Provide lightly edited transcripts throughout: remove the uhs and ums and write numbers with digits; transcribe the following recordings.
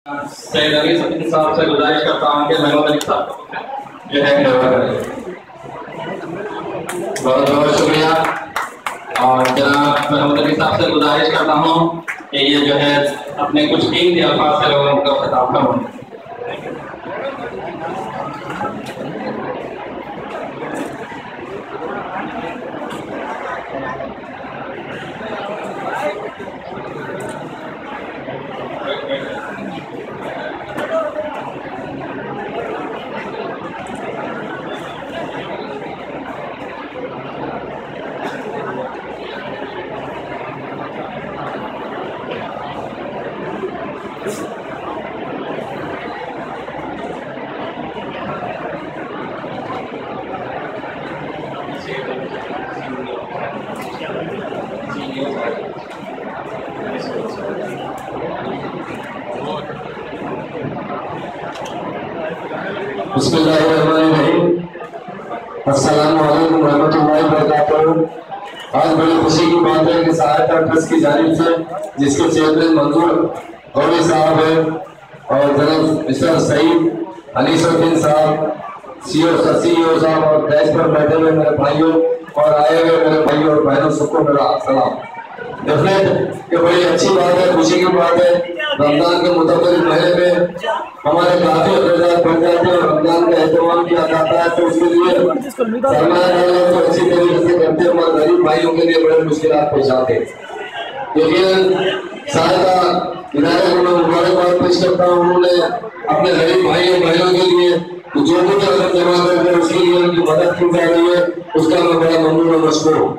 सैयद अली सचिन साहब से गुजारिश करता हूँ कि महमूद अली साहब जो है बहुत बहुत शुक्रिया। और जनाब महमूद अली साहब से गुजारिश करता हूँ कि ये जो है अपने कुछ कीमती अल्फाज से लोगों को खिताब करूँ। अस्सलामु अलैकुम रहमतुल्लाहि व बरकातुहू। आज बड़ी खुशी की बात है कि सहायता ट्रस्ट की जानिब से जिसके चेयरमैन मंजूर गौरी साहब है और जनाब मिस्टर सईद अनीसुद्दीन साहब सीईओ साहब और डैश पर बैठे हुए मेरे भाइयों और आए हुए मेरे भाइयों और बहनों सबको मेरा सलाम। डेफिनेट ये बड़ी अच्छी बात है, खुशी की बात है। रमजान के मुतबरिक महीने में हमारे काफी अखराजात बढ़ जाते हैं और रमजान का एहतमाम किया जाता है, तो उसके लिए सरमाया तो अच्छी तरीके से करते हैं और गरीब भाइयों के लिए बड़े मुश्किलात पेश आते हैं। लेकिन सहायता इदारे को मैं मुबारकबाद पेश करता हूँ। उन्होंने अपने गरीब भाइयों बहनों के लिए जो कुछ रकम जमा करके उसके लिए उनकी मदद की जा रही है, उसका मैं बड़ा ममनून और मशकूर हूँ।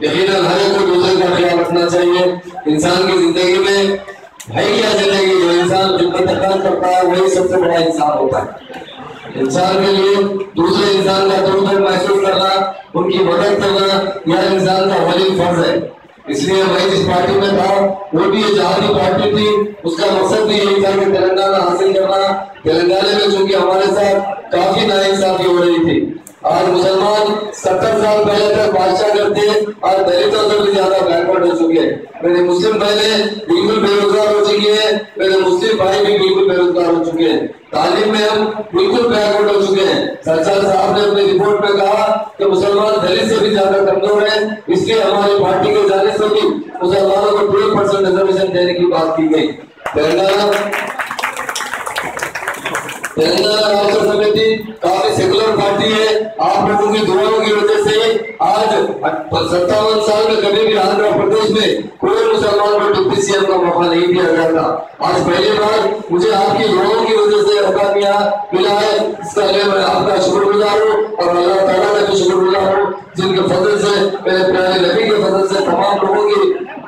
यकीनन हर एक को दूसरे का ख्याल रखना चाहिए। इंसान की जिंदगी में भाई क्या जिंदगी, जो इंसान खिदमत करता है वही सबसे बड़ा इंसान होता है। इंसान के लिए दूसरे इंसान का दर्द महसूस करना, उनकी मदद करना यह इंसान का वलीद फर्ज है। इसलिए मैं जिस पार्टी में था वो भी जहादी पार्टी थी, उसका मकसद भी यही था कि तेलंगाना हासिल करना। तेलंगाना में चूंकि हमारे साथ काफी नाइंसाफी हो रही थी। आज मुसलमान 70 साल पहले तक बादशाह करते और दलितों से भी ज्यादा बैकवर्ड हो चुके हैं। मेरे मुस्लिम बहनें बिल्कुल बेरोजगार हो चुकी है, मेरे मुस्लिम भाई भी बिल्कुल बेरोजगार हो चुके हैं। तालीम में हम बिल्कुल बैकवर्ड हो चुके हैं। सरकार साहब ने अपनी रिपोर्ट में कहा कि मुसलमान दलित से भी ज्यादा कमजोर है, इसलिए हमारी पार्टी के जाने से भी मुसलमानों को 12% रिजर्वेशन देने की बात की गई। तेलंगाना राष्ट्र समिति काफी सेकुलर पार्टी है। आप लोगों की दुआओं की वजह से आज 57 साल में कभी भी आंध्र प्रदेश में कोई मुसलमान को डिप्टी सीएम का मौका नहीं दिया गया था। आज पहली बार मुझे आपकी दुआओं की वजह से मौका मिला है, इसका लिए मैं आपका शुक्रगुजार हूँ और अल्लाह ताला का भी शुक्रगुजार हूँ जिनके फजल से, मेरे प्यारे नबी के फजल से, तमाम लोगों की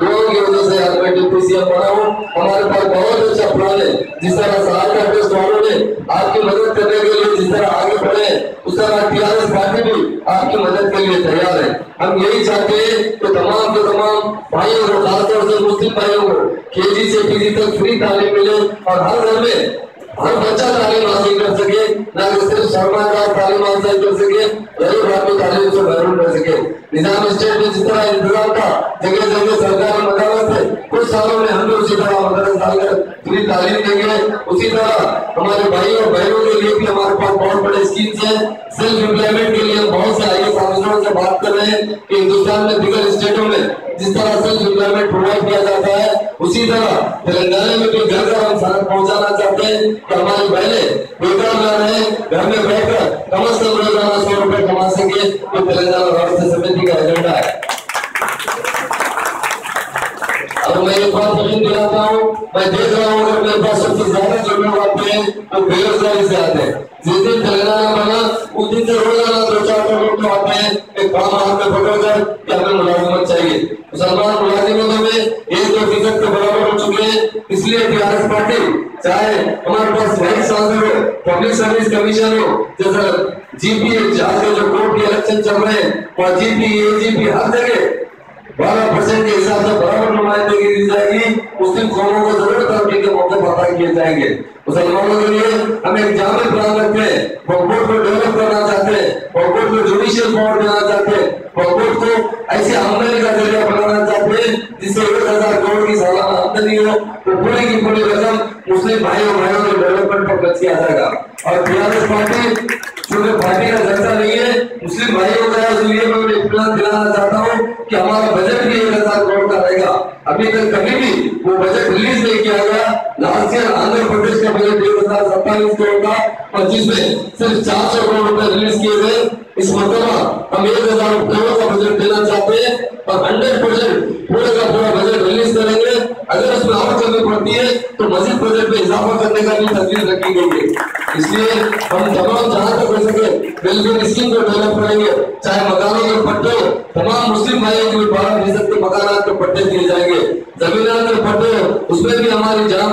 दुआओं की वजह से आज मैं डिप्टी सीएम बना हूँ। हमारे पास बहुत अच्छा प्लान है। जिस तरह सहायता ट्रस्ट वालों ने आपकी मदद करने के लिए जिस तरह आगे बढ़े, उस तरह टीआरएस पार्टी भी आपकी मदद के लिए तैयार है। हम यही चाहते हैं कि तमाम के तमाम भाइयों को, खासतौर से मुस्लिम भाइयों को केजी से पीजी तक फ्री तालीम मिले और हर घर में हर बच्चा तालीम हासिल कर सके, न कि सिर्फ सरमादार तालीम हासिल कर सके, गरीब आदमी तालीम से महरूम रह सके। निजाम स्टेट में जिस तरह इंतजाम था, जगह जगह सरकारी मदरसा है, कुछ सालों में हम भी उसी तरह मदरसा डालकर फ्री तालीम देंगे। उसी तरह हमारे भाई और बहनों के लिए भी हमारे पास बहुत बड़े स्कीम्स हैं। सेल्फ एम्प्लॉयमेंट के लिए बहुत से आईएएस ऑफिसरों से बात कर रहे हैं कि हिंदुस्तान में दीगर स्टेटों में जिस तरह सेल्फ एम्प्लॉयमेंट प्रोवाइड किया जाता है, उसी तरह तेलंगाना में भी घर घर हम सड़क पहुंचाना चाहते हैं कि हमारी बहनें बेकार न रहे, घर में बैठकर कम से कम रोजाना 100 रुपए कमा सके। तो तेलंगाना राष्ट्र समिति का एजेंडा है। अब मैं एक बात यकीन दिलाता हूँ, मैं देख रहा हूँ कि मेरे पास सबसे ज्यादा जो लोग आते हैं वो बेरोजगारी से आते हैं। जिस दिन तेलंगाना बना उस दिन से रोजाना 2-4 लोग तो आते हैं एक काम हाथ में पकड़कर कि हमें मुलाजिमत चाहिए। मुसलमान मुलाजिमतों में 1-2% के बराबर हो चुके हैं। इसलिए टीआरएस पार्टी चाहे हमारे पास वाइस चांसलर हो, पब्लिक सर्विस कमीशन हो, जैसा जीपी आजकल जो कोर्ट के इलेक्शन चल रहे हैं और जीपी एजीपी हर जगह 12% के हिसाब से बराबर नुमाइंदगी दी जाएगी। मुस्लिम कौमों को जरूर तरक्की के मौके अता किए जाएंगे। मुसलमानों के लिए हम एक जामे प्लान रखते हैं, वक्फ को डेवलप करना चाहते हैं, वक्फ को जुडिशियल पावर देना चाहते हैं, वक्फ को ऐसे आमदनी का जरिया बनाना चाहते हैं जिससे 1000 करोड़ की सालाना आमदनी हो तो पूरी की पूरी रकम मुस्लिम भाइयों के डेवलपमेंट पर खर्च किया जाएगा। और टीआरएस पार्टी चूंकि पार्टी का चर्चा नहीं है, मुस्लिम भाइयों का है, इसलिए मैं उन्हें इत्मीनान दिलाना चाहता हूँ कि हमारा बजट भी 1000 करोड़ का रहेगा। अभी तक कभी भी वो बजट रिलीज नहीं किया गया। लास्ट ईयर आंध्र प्रदेश का बजट 1027 करोड़ का, और जिसमें सिर्फ 400 करोड़ रुपए रिलीज किए गए। इस मरतबा हम 1000 करोड़ का बजट देना चाहते हैं और 100% पूरे का पूरा बजट रिलीज करेंगे। अगर उसमें और कमी पड़ती है तो मजीद बजट में इजाफा करने का भी तजवीज रखी गई है। इसलिए हम तमाम जहां तक हो सके वेलफेयर स्कीम को डेवलप करेंगे, चाहे मकानों के पट्टे, तमाम मुस्लिम भाइयों को 12% के मकान के पट्टे दिए जाएंगे। जमीन के पट्टे, उसमें भी हमारी जहाँ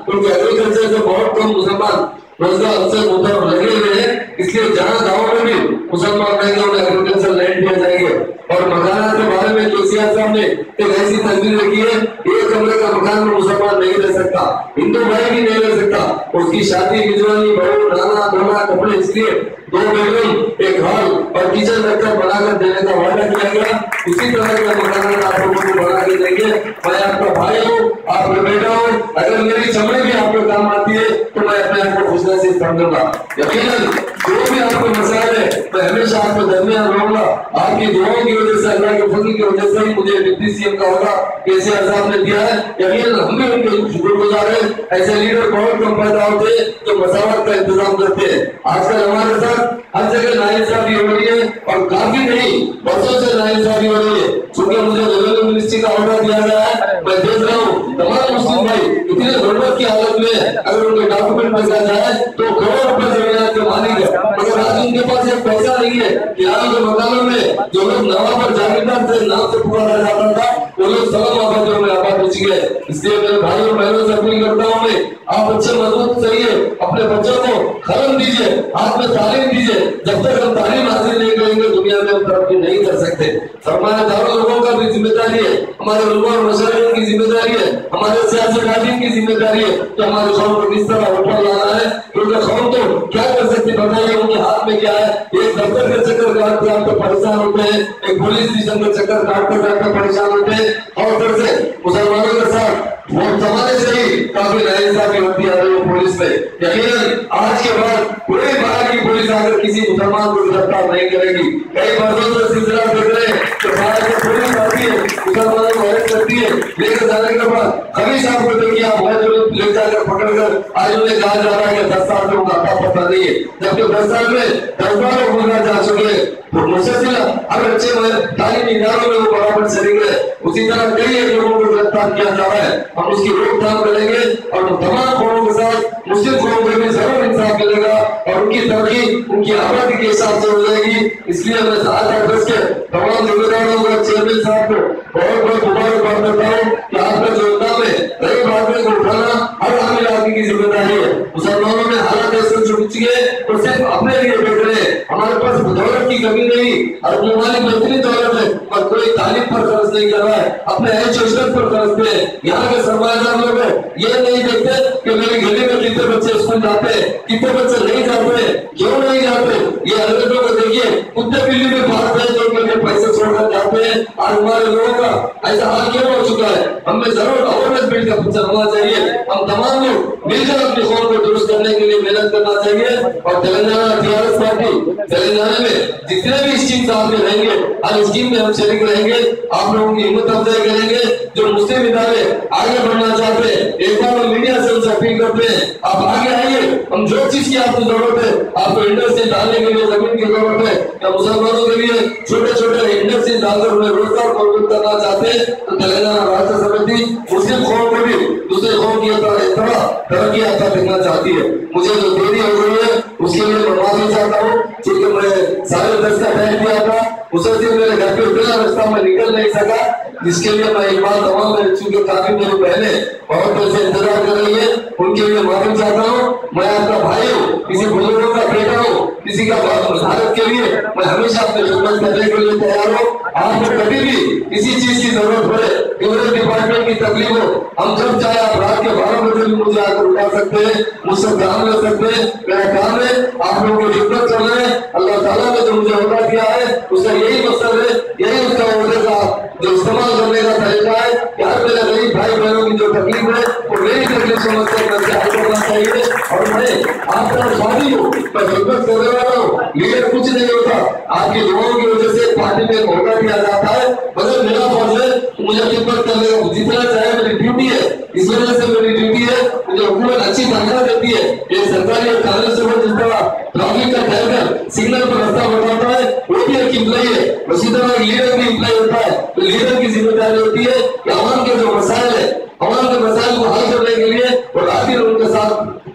उनके एग्रीकल्चर से बहुत कम मुसलमान रोजगार से मुतरफ लगे हुए हैं, इसलिए जहाँ गाँव में भी मुसलमान रहेंगे उन्हें एग्रीकल्चर लैंड दिया जाएंगे। और मकान के बारे में केसीआर साहब ने एक ऐसी तस्वीर रखी है, एक कमरे का मकान में मुसलमान नहीं रह सकता, हिंदू भाई भी नहीं रह सकता। उसकी शादी, मिजवानी, बहू, नाना, दोना, कपड़े, इसलिए 2 बेडरूम, एक हॉल और किचन रखकर बनाकर देने का वादा किया गया। उसी तरह का मकान आप लोगों को बना के देंगे। मैं आपका भाई हूँ, आपका बेटा हूँ, अगर मेरी चमड़ी भी आपको काम आती है तो मैं अपने आप को खुशनसीब समझूंगा। यकीनन जो भी आपको मसाइल है मैं हमेशा आपके दरमियान रहूंगा। आपकी दुआओं की वजह से, अल्लाह के फजल की वजह से ही मुझे डिप्टी सीएम का होगा केसीआर साहब ने दिया है। यकीनन हम भी उनके शुक्रगुजार हैं। ऐसे लीडर बहुत कम पैदा होते हैं जो मसावत का इंतजाम करते हैं। आजकल हमारे साथ हर जगह नाइंसाफी हो रही है और काफी नहीं, बरसों से नाइंसाफी हो रही है। चूंकि मुझे रेवेन्यू मिनिस्ट्री का ऑर्डर दिया गया है, मैं देख रहा हूँ तमाम मुस्लिम भाई इतने गुर्बत की हालत में, अगर उनके डॉक्यूमेंट भेजा जाए तो करोड़ रुपए जमीन के मालिक है, मगर आज उनके पास एक पैसा नहीं है। यहाँ के मकानों में जो लोग नवा पर जागीरदार से नाम से पुकारा जाता था, वो लोग सलाम आबादियों में आबाद बच गए। इसलिए मेरे भाइयों बहनों से अपील करता हूँ मैं, आप अच्छे मजबूत चाहिए, अपने बच्चों को कलम दीजिए, हाथ में तालीम दीजिए। जब तक हम तालीम हासिल नहीं करेंगे दुनिया में हम तरक्की नहीं कर सकते। सरमायादारों लोगों का भी जिम्मेदारी है, हमारे उलमा और मशाइख की जिम्मेदारी है, हमारे सियासी कायदीन की जिम्मेदारी है कि हमारे कौम को किस तरह ऊपर लाना है। क्योंकि कौम तो क्या कर सकती बताइए, उनके हाथ में क्या है। एक दफ्तर के चक्कर काटते आप तो परेशान होते हैं, एक पुलिस स्टेशन के चक्कर काटते काटते परेशान होते हैं, और उधर से मुसलमानों के साथ वो जमाने से ही काफी नाइंसाफी होती आ रही है पुलिस में। यकीनन आज के बाद पूरे भारत की पुलिस आकर किसी मुसलमान को गिरफ्तार नहीं करेगी। कई वर्षों से सिलसिला देख रहे हैं कि भारत की पुलिस आती है, मुसलमानों को अरेस्ट करती है, लेकर जाने के बाद कभी साहब को देखिए आप ले जाकर पकड़कर आज उन्हें कहा जा रहा है कि 10 साल में उनका पता नहीं है, जबकि 10 साल में 10 बार गुजरा जा चुके हैं। तो मुसलसिल हर अच्छे तालीमी इदारों में वो बराबर शरीक है। उसी तरह कई लोगों को गिरफ्तार किया जा रहा है, हम उसकी रोकथाम करेंगे और तमाम कौमों के साथ मुस्लिम कौम को भी जरूर इंसाफ मिलेगा और उनकी तरक्की उनकी आबादी के हिसाब से हो जाएगी। इसलिए मैं आज एड्रेस के तमाम जिम्मेदारों को, चेयरमैन साहब को बहुत बहुत मुबारकबाद करता हूँ कि आपका जो इल्जाम है गरीब आदमी को उठाना हर आदमी आदमी की जिम्मेदारी है। मुसलमानों में हालात ऐसे छुपी है तो सिर्फ अपने लिए बैठ रहे हैं। हमारे पास दौलत की कमी नहीं, और ममालिक में इतनी दौलत है पर कोई तालीम पर खर्च नहीं कर रहा है, अपने एजुकेशन पर खर्चते हैं। यहाँ के सरमायादार लोग ये नहीं देखते कि मेरी गली में कितने बच्चे स्कूल जाते हैं, कितने बच्चे नहीं जाते, क्यों नहीं जाते। ये अंग्रेजों को देखिए, कुत्ते बिल्ली में भागते हैं जो करके पैसे छोड़कर जाते हैं। आज हमारे लोगों का ऐसा हाल क्यों हो चुका है? हमें जरूर अवेयरनेस बिल्ड का होना चाहिए। हम तमाम लोग मिलकर अपनी कौम को दुरुस्त करने के लिए मेहनत करना चाहिए। और तेलंगाना टीआरएस पार्टी तेलंगाना में जितने भी स्कीम आपने रहेंगे हर स्कीम में हम शरीक रहेंगे, आप लोगों की हिम्मत अफजाई करेंगे। जो मुस्लिम इदारे आगे बढ़ना चाहते हैं, एक बार हम मीडिया से उनसे अपील करते हैं आप आगे आइए। हम जो चीज की आपको जरूरत है, आपको इंडस्ट्री डालने के लिए जमीन की जरूरत है, या मुसलमानों के लिए छोटे छोटे इंडस्ट्री डालकर उन्हें रोजगार मौजूद करना चाहते हैं, तो तेलंगाना राष्ट्र समिति मुस्लिम कौम को भी दूसरे कौम की तरह तरक्की आता दिखना चाहती है। मुझे जो देरी हो गई है उसके लिए मैं माफी चाहता हूँ, क्योंकि मैं 10:30 का टाइम दिया था, मुसलसिल मेरे घर पे बिना रास्ता में निकल नहीं सका, जिसके लिए मैं एक बार तमाम चूंकि काफी मेरी बहनें बहुत देर से इंतजार कर रही है, उनके लिए माफी चाहता हूँ। मैं आपका भाई हूँ, किसी बुजुर्गों का बेटा हूँ, किसी का भारत के लिए मैं हमेशा अपने खिदमत करने के लिए तैयार हूँ। आपको कभी भी किसी चीज की जरूरत पड़े, इमरजेंसी डिपार्टमेंट की तकलीफ हो, हम जब चाहे आप रात के 12 बजे भी मुझे आकर उठा सकते हैं, मुझसे काम ले सकते हैं। मेरा काम है आप लोगों की खिदमत करना है। अल्लाह ताला ने जो मुझे औहदा दिया है उसका यही मकसद है, यही उसका औहदे का जो इस्तेमाल करने का तरीका है कि हर मेरे गरीब भाई बहनों की जो तकलीफ है वो मेरी तकलीफ समझकर मैं हल करना चाहिए। और मैं आपका स्वामी हूँ, मैं खिदमत करने वाला हूँ। लीडर कुछ नहीं होता, आपके लोगों की वजह से पार्टी में मौका दिया जाता है, मगर मेरा फर्ज है मुझे खिदमत करने का जितना चाहे मेरी ड्यूटी है। इस वजह से मेरी ड्यूटी है, मुझे हुकूमत अच्छी तनख्वाह देती है। ये सरकारी और कानूनी सेवा जिस तरह ट्रैफिक का ठहरकर सिग्नल पर रास्ता बताता है वो भी एक इम्प्लाई है, उसी तरह लीडर भी इम्प्लाई होता है। तो लीडर की जिम्मेदारी होती है कि आवाम के जो मसाइल है, आवाम के मसाइल को हल करने के लिए और रात दिन उनके साथ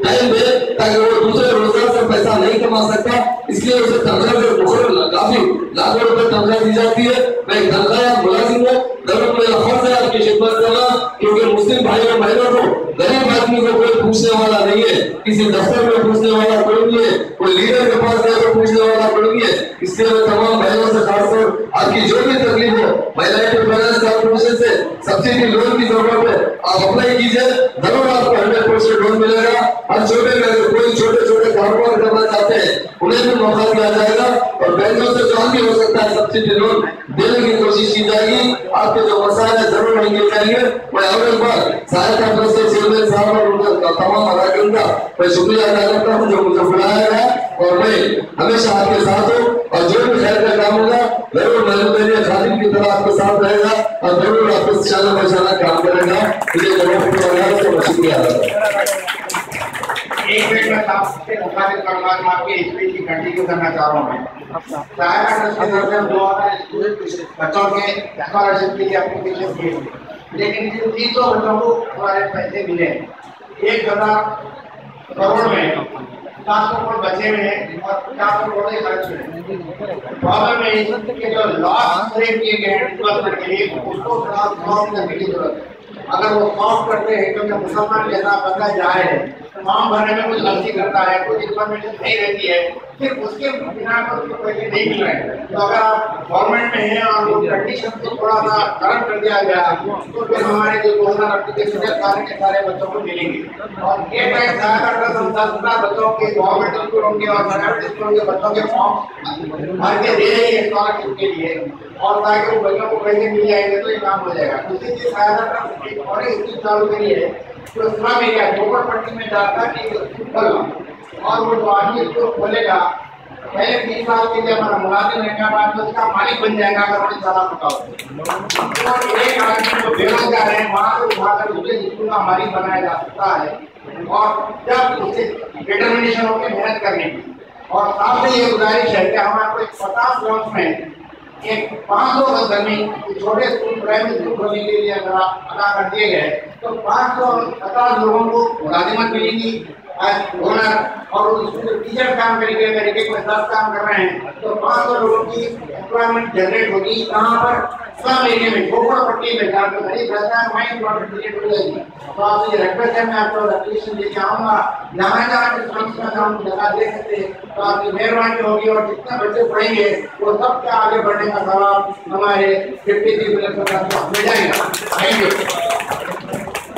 टाइम दे, ताकि वो दूसरे रोजगार से पैसा नहीं कमा सकता, इसलिए उसे तनख्वाह से मुकर्रर काफी लाखों रुपए तनख्वाह दी जाती है। मैं तनख्वाह मुलाजिम हूँ, जरूर मेरा फर्ज है आपकी खिदमत करना, क्योंकि मुस्लिम भाई और बहनों को गरीब आदमी को कोई पूछने वाला नहीं है, किसी दफ्तर में पूछने वाला कोई नहीं है, कोई लीडर के पास जाकर पूछने वाला कोई नहीं है। इसलिए मैं तमाम बहनों से खासकर आपकी जो भी तकलीफ हो, महिलाएं फाइनेंस कॉर्पोरेशन से सब्सिडी लोन की जरूरत है, आप अप्लाई कीजिए, जरूर आपको 100% लोन मिलेगा। हर छोटे में कोई छोटे छोटे कारोबार करना चाहते हैं उन्हें भी मौका दिया जाएगा और बैंकों से जो भी हो सकता है सब्सिडी लोन देने की कोशिश की जाएगी। आपके जो मसाइल है जरूर नहीं किए जाएंगे। मैं और एक बार सहायता ट्रस्ट के चेयरमैन साहब और उनका तमाम अराकीन का मैं शुक्रिया अदा करता हूँ जो मुझे बुलाया है, और मैं हमेशा आपके साथ हूँ और जो भी खैर का काम होगा जरूर मेरे खादिम की तरह आपके साथ रहेगा और जरूर आपको शाना बशाना काम करेगा। मुझे जरूर शुक्रिया अदा एक मिनट में आपसे मुखातिब करूंगा, मैं आपकी स्पीच की कंटिन्यू करना चाह रहा हूँ। मैं सहायता ट्रस्ट की तरफ से 2000 बच्चों के स्कॉलरशिप के लिए एप्लीकेशन की, लेकिन 300 बच्चों को हमारे पैसे मिले। 1000 करोड़ में 700 करोड़ बचे हुए हैं और 400 करोड़ खर्च हुए। प्रॉब्लम है कि जो लॉस क्लेम किए गए हैं डिस्बर्समेंट के लिए उसको थोड़ा सॉफ्ट करने की जरूरत है। अगर वो सॉफ्ट करते हैं, क्योंकि मुसलमान जैसा बंदा जाए है फॉर्म भरने में कुछ गलती करता है, कुछ इन्फॉर्मेशन नहीं रहती है, फिर उसके बिना पर उसको पैसे नहीं मिल रहे हैं। तो अगर आप गवर्नमेंट में हैं और वो कंडीशन को थोड़ा सा नरम कर दिया गया तो फिर हमारे जो 2000 एप्लीकेशन है सारे के सारे बच्चों को मिलेंगे। और ये टाइम सहायता ट्रस्ट हम 10,000 बच्चों के गवर्नमेंट स्कूलों के और प्राइवेट स्कूलों के बच्चों के फॉर्म भर के दे रही है स्कॉलरशिप के लिए, और ताकि वो बच्चों को पैसे मिल जाएंगे तो ये काम हो जाएगा। उसी की सहायता ट्रस्ट एक और स्कीम चालू करी है जो स्लम एरिया झोपड़पट्टी में जाता है और वो जो आदमी इसको खोलेगा पहले 3 साल के लिए हमारा मुलाजिम रहेगा, बाद में उसका मालिक बन जाएगा अगर उन्हें सारा पता हो। तो एक आदमी जो बेरोजगार है वहाँ से उठाकर दूसरे स्कूल का मालिक बनाया जा सकता है, और जब उसे डिटर्मिनेशन होकर मेहनत करने की। और साथ ही ये गुजारिश है कि हमारे को 50 ब्लॉक में एक 500 गज जमीन छोटे स्कूल प्राइमरी स्कूल खोलने के लिए अगर अदा कर दिए गए तो 550 लोगों को मुलाजिमत मिलेगी ओनर, और उस टीचर काम करेंगे, अमेरिके में 10 काम कर रहे हैं तो 500 लोगों की एम्प्लॉयमेंट जनरेट होगी। कहाँ पर? स्लम एरिया में, झोपड़पट्टी में, जहाँ पे गरीब रहता है वहीं एम्प्लॉयमेंट क्रिएट हो जाएगी। तो आप ये रिक्वेस्ट है, मैं आपको एप्लीकेशन लेके आऊँगा, जहाँ जहाँ स्लम्स में हम जगह दे सकते हैं तो आपकी मेहरबानी होगी, और जितने बच्चे पढ़ेंगे वो सबका आगे बढ़ने का सवाब हमारे डिप्टी चीफ मिनिस्टर को मिल जाएगा। Thank you.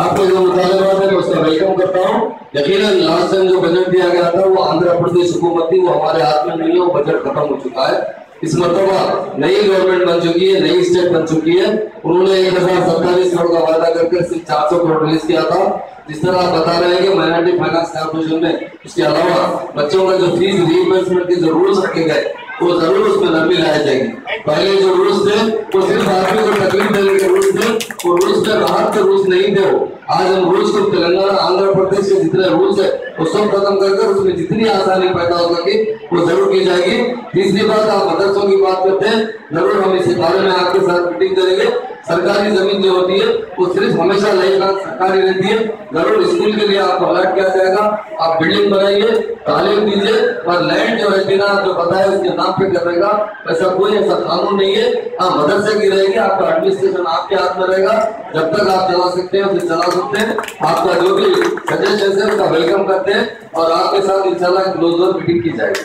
आपको जो मुतालबात है मैं उसका वेलकम करता हूँ। यकीनन लास्ट टाइम जो बजट दिया गया था वो आंध्र प्रदेश हुकूमत थी, वो हमारे हाथ में नहीं है, वो बजट खत्म हो चुका है। इस मरतबा नई गवर्नमेंट बन चुकी है, नई स्टेट बन चुकी है। उन्होंने 1027 करोड़ का वादा करके सिर्फ 400 करोड़ रिलीज किया था। जिस तरह आप बता रहे हैं कि माइनॉरिटी फाइनेंस कॉर्पोरेशन में इसके अलावा बच्चों का जो फीस रीइंबर्समेंट के जो रूल्स रखे गए वो जरूर उसमें नरमी लाई जाएगी। पहले जो रूल्स थे वो सिर्फ आदमी को तकलीफ देने के रूल्स थे, वो रूल्स में राहत के रूल्स नहीं थे। वो आज हम रूल्स को तेलंगाना आंध्र प्रदेश के जितने रूल्स है वो सब खत्म करके उसमें जितनी आसानी पैदा हो सके वो जरूर की जाएगी। तीसरी बात, आप मदरसों की बात करते हैं, जरूर हम इस बारे में आपके साथ मीटिंग करेंगे। सरकारी जमीन जो होती है वो सिर्फ हमेशा लाइफ सरकारी रहती है, जरूर स्कूल के लिए आपको अलर्ट किया जाएगा। आप बिल्डिंग बनाइए, तालीम दीजिए, और लैंड जो है बिना जो बताया उसके नाम पे करेगा, ऐसा कोई ऐसा कानून नहीं है। हाँ, मदरसे की रहेगी, आपका एडमिनिस्ट्रेशन आपके हाथ में रहेगा, जब तक आप चला सकते हैं उसे चला सकते हैं। आपका जो भी सजेशन है उसका वेलकम करते हैं और आपके साथ इंशाल्लाह क्लोज डोर मीटिंग की जाएगी।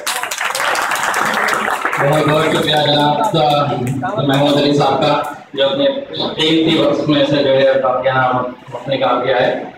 बहुत बहुत शुक्रिया जनाब महमूद अली साहब का, जो अपने कीमती वक्त में से जो है अपने काम किया है।